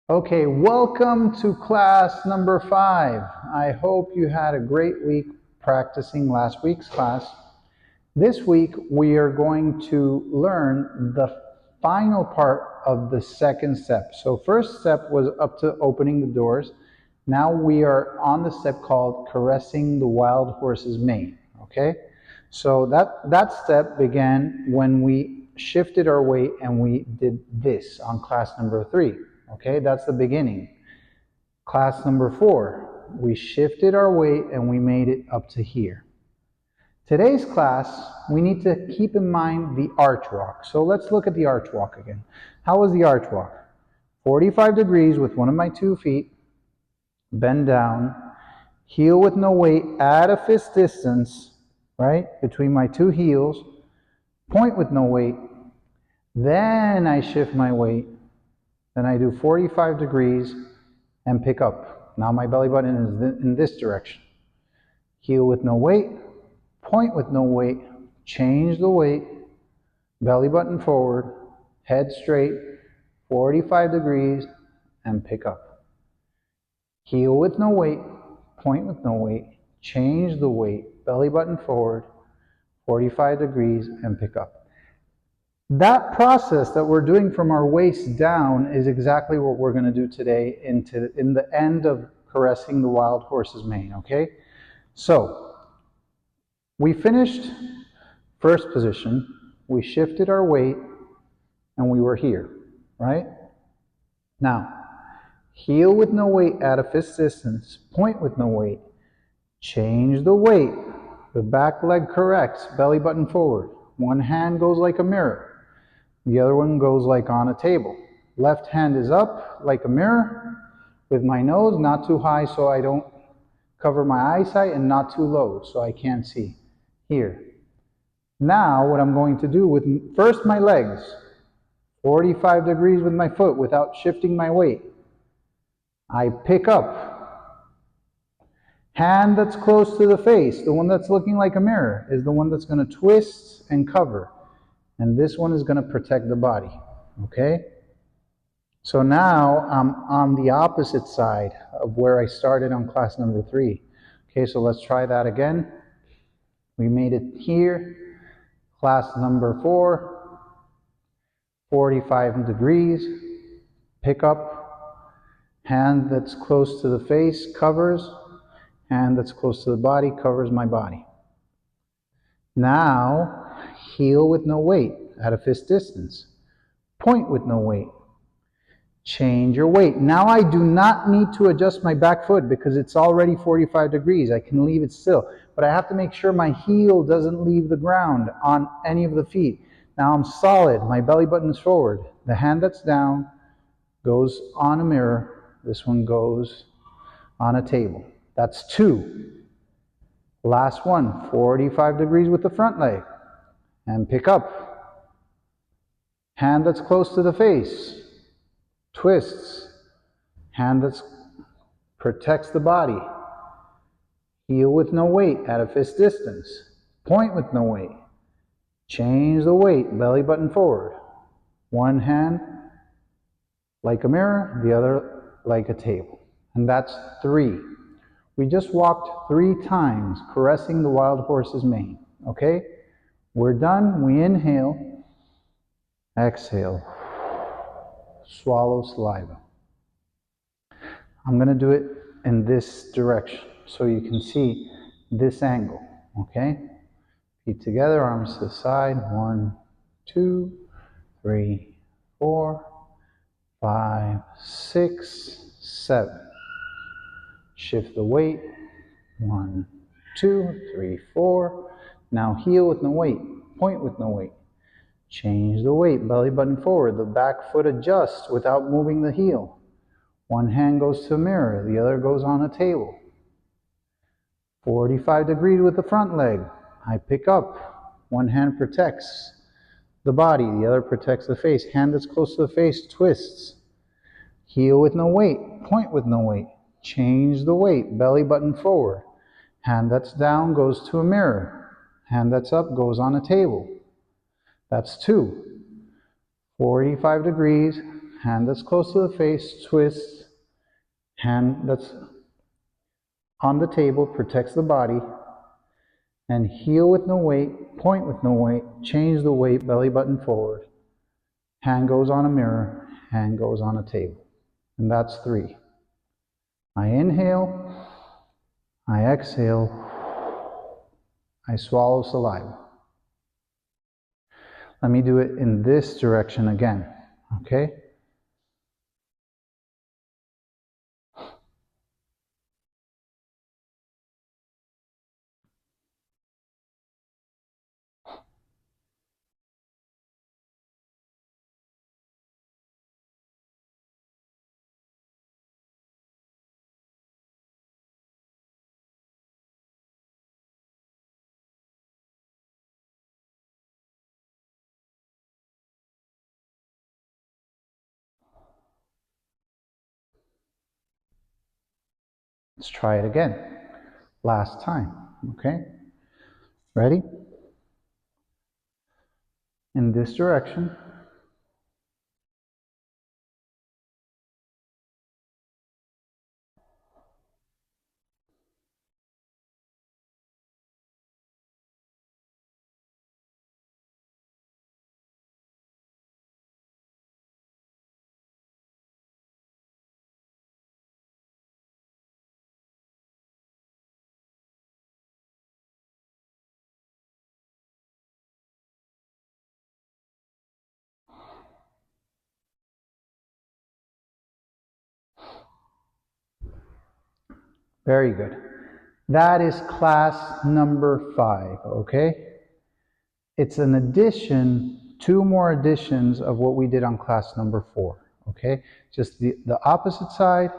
Okay, welcome to class number 5. I hope you had a great week practicing last week's class. This week we are going to learn the final part of the second step. So first step was up to opening the doors. Now we are on the step called caressing the wild horse's mane. Okay, so that step began when we shifted our weight and we did this on class number 3. Okay, that's the beginning. Class number 4, we shifted our weight and we made it up to here. Today's class, we need to keep in mind the arch walk. So let's look at the arch walk again. How was the arch walk? 45 degrees with one of my 2 feet, bend down, heel with no weight at a fist distance, right, between my 2 heels, point with no weight, then I shift my weight, then I do 45 degrees and pick up. Now my belly button is in this direction. Heel with no weight, point with no weight, change the weight, belly button forward, head straight, 45 degrees, and pick up. Heel with no weight, point with no weight, change the weight, belly button forward, 45 degrees, and pick up. That process that we're doing from our waist down is exactly what we're going to do today in the end of caressing the wild horse's mane, okay? So, we finished first position, we shifted our weight, and we were here, right? Now, heel with no weight at a fist distance, point with no weight, change the weight, the back leg corrects, belly button forward, one hand goes like a mirror, the other one goes like on a table. Left hand is up like a mirror with my nose not too high so I don't cover my eyesight and not too low so I can't see. Here. Now what I'm going to do with first my legs, 45 degrees with my foot without shifting my weight. I pick up. Hand that's close to the face, the one that's looking like a mirror, is the one that's going to twist and cover. And this one is going to protect the body, okay? So now I'm on the opposite side of where I started on class number 3. Okay, so let's try that again. We made it here. Class number 4, 45 degrees, pick up, hand that's close to the face covers, hand that's close to the body covers my body. Now, heel with no weight at a fist distance. Point with no weight. Change your weight. Now I do not need to adjust my back foot because it's already 45 degrees. I can leave it still. But I have to make sure my heel doesn't leave the ground on any of the feet. Now I'm solid. My belly button is forward. The hand that's down goes on a mirror. This one goes on a table. That's 2. Last one, 45 degrees with the front leg. And pick up. Hand that's close to the face. Twists. Hand that protects the body. Heel with no weight at a fist distance. Point with no weight. Change the weight, belly button forward. One hand like a mirror, the other like a table. And that's 3. We just walked 3 times caressing the wild horse's mane, okay? We're done. We inhale, exhale, swallow saliva. I'm going to do it in this direction so you can see this angle, okay? Feet together, arms to the side. 1, 2, 3, 4, 5, 6, 7. Shift the weight. 1, 2, 3, 4. Now heel with no weight, point with no weight. Change the weight, belly button forward. The back foot adjusts without moving the heel. One hand goes to a mirror, the other goes on a table. 45 degrees with the front leg. I pick up. One hand protects the body, the other protects the face. Hand that's close to the face twists. Heel with no weight, point with no weight. Change the weight, belly button forward. Hand that's down goes to a mirror. Hand that's up goes on a table. That's 2. 45 degrees, hand that's close to the face, twist, hand that's on the table, protects the body, and heel with no weight, point with no weight, change the weight, belly button forward. Hand goes on a mirror, hand goes on a table. And that's 3. I inhale, I exhale, I swallow saliva. Let me do it in this direction again, okay? Let's try it again. Last time, okay? Ready? In this direction. Very good. That is class number 5, okay? It's an addition, 2 more additions of what we did on class number 4, okay? Just the opposite side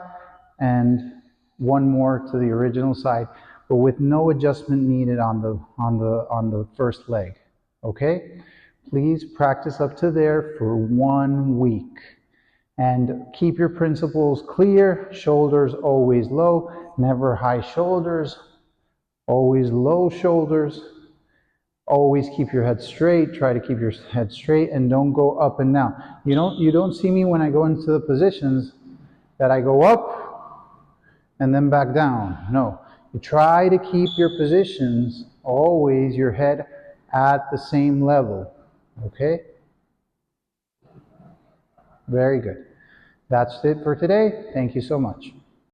and 1 more to the original side, but with no adjustment needed on the first leg, okay? Please practice up to there for 1 week. And keep your principles clear, shoulders always low, never high shoulders, always low shoulders. Always keep your head straight, try to keep your head straight, and don't go up and down. You don't see me when I go into the positions that I go up and then back down. No, you try to keep your positions, always your head at the same level, okay? Very good. That's it for today. Thank you so much.